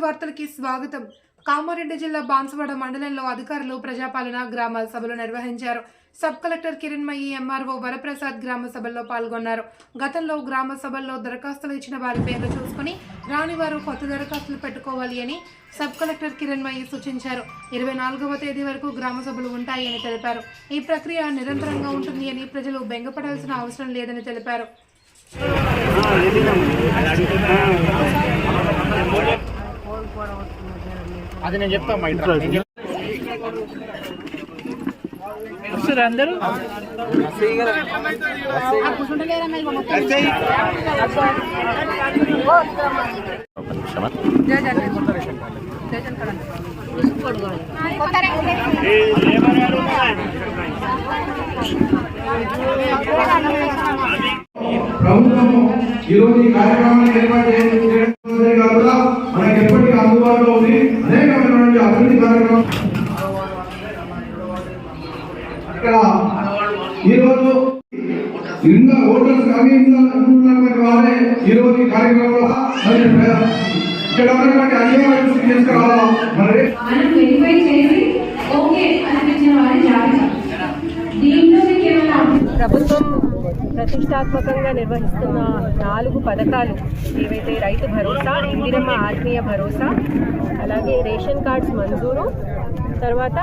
వార్తలకి స్వాగతం. కామారెడ్డి జిల్లా బాన్సువాడ మండలంలో అధికారులు ప్రజాపాలన గ్రామ సభలు నిర్వహించారు. Sub collector Kiranmayi, MRO Varaprasad గ్రామ సభల్లో పాల్గొన్నారు. గతంలో గ్రామ సభల్లో దరఖాస్తులు ఇచ్చిన వారి పేర్లు చూసుకుని రాని వారు కొత్త దరఖాస్తులు పెట్టుకోవాలి అని సబ్ కలెక్టర్ కిరణ్మయి సూచించారు. 24వ తేదీ వరకు గ్రామ సభలు ఉంటాయని తెలిపారు. ఈ ప్రక్రియ నిరంతరంగా ఉంటుంది అని, ప్రజలు బెంగపడాల్సిన అవసరం లేదని తెలిపారు. అది నేను చెప్తా మా ఇంట్లో అందరూ ప్రభుత్వం ఈరోజు ఈ కార్యక్రమాన్ని ఏర్పాటు చేయడం కాకుండా మనకి ఎప్పటికీ అందుబాటులో ఉంది. అనేకమైనటువంటి అభివృద్ధి కార్యక్రమం ఇక్కడ ఈరోజు ఇంకా ఓటర్స్ కానీ ఉన్నటువంటి వారే ఈరోజు ఈ కార్యక్రమంలో ఇక్కడ ఉన్నటువంటి అధికారులు తీసుకురావాలి. ప్రభుత్వం ప్రతిష్టాత్మకంగా నిర్వహిస్తున్న 4 పథకాలు ఏవైతే రైతు భరోసా, ఇందిరమ్మ ఆత్మీయ భరోసా, అలాగే రేషన్ కార్డ్స్ మంజూరు, తర్వాత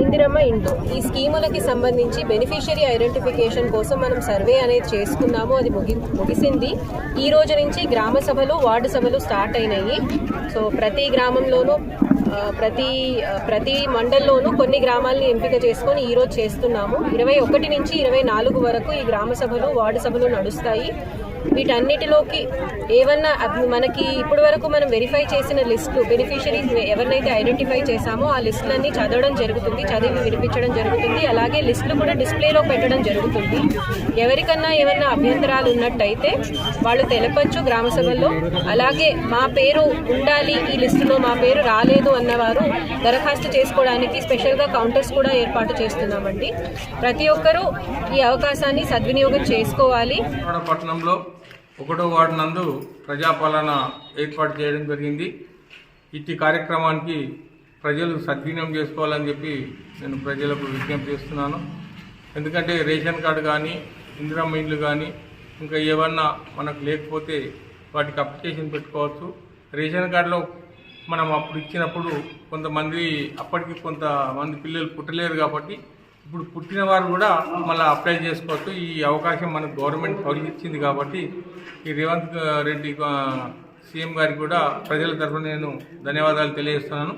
ఇందిరమ్మ ఇండ్లు, ఈ స్కీములకి సంబంధించి బెనిఫిషియరీ ఐడెంటిఫికేషన్ కోసం మనం సర్వే అనేది చేసుకున్నాము. అది ముగిసింది. ఈ రోజు నుంచి గ్రామ సభలు, వార్డు సభలు స్టార్ట్ అయినాయి. సో ప్రతి గ్రామంలోనూ ప్రతి మండలంలోనూ కొన్ని గ్రామాలని ఎంపిక చేసుకొని ఈరోజు చేస్తున్నాము. 21 నుంచి 24 వరకు ఈ గ్రామ సభలు, వార్డు సభలు నడుస్తాయి. వీటన్నిటిలోకి ఏమన్నా మనకి ఇప్పటి వరకు మనం వెరిఫై చేసిన లిస్టు, బెనిఫిషరీస్ ఎవరినైతే ఐడెంటిఫై చేశామో ఆ లిస్టులన్నీ చదవడం జరుగుతుంది, చదివి వినిపించడం జరుగుతుంది. అలాగే లిస్టులు కూడా డిస్ప్లేలో పెట్టడం జరుగుతుంది. ఎవరికన్నా ఏమన్నా అభ్యంతరాలు ఉన్నట్టయితే వాళ్ళు తెలపచ్చు గ్రామ సభల్లో. అలాగే మా పేరు ఉండాలి ఈ లిస్టులో, మా పేరు రాలేదు అన్నవారు దరఖాస్తు చేసుకోవడానికి స్పెషల్గా కౌంటర్స్ కూడా ఏర్పాటు చేస్తున్నామండి. ప్రతి ఒక్కరూ ఈ అవకాశాన్ని సద్వినియోగం చేసుకోవాలి. 1వ వార్డు నందు ప్రజాపాలన ఏర్పాటు చేయడం జరిగింది. ఇట్టి కార్యక్రమానికి ప్రజలు సద్వినియోగం చేసుకోవాలని చెప్పి నేను ప్రజలకు విజ్ఞప్తి చేస్తున్నాను. ఎందుకంటే రేషన్ కార్డు కానీ, ఇందిరమ్మ ఇండ్లు కానీ, ఇంకా ఏమన్నా మనకు లేకపోతే వాటికి అప్లికేషన్ పెట్టుకోవచ్చు. రేషన్ కార్డులో మనం అప్పుడు ఇచ్చినప్పుడు అప్పటికి కొంతమంది పిల్లలు పుట్టలేరు కాబట్టి ఇప్పుడు పుట్టిన వారు కూడా మళ్ళీ అప్లై చేసుకోవచ్చు. ఈ అవకాశం మనకు గవర్నమెంట్ కలిగించింది కాబట్టి ఈ రేవంత్ రెడ్డి సీఎం గారికి కూడా ప్రజల తరఫున నేను ధన్యవాదాలు తెలియజేస్తున్నాను.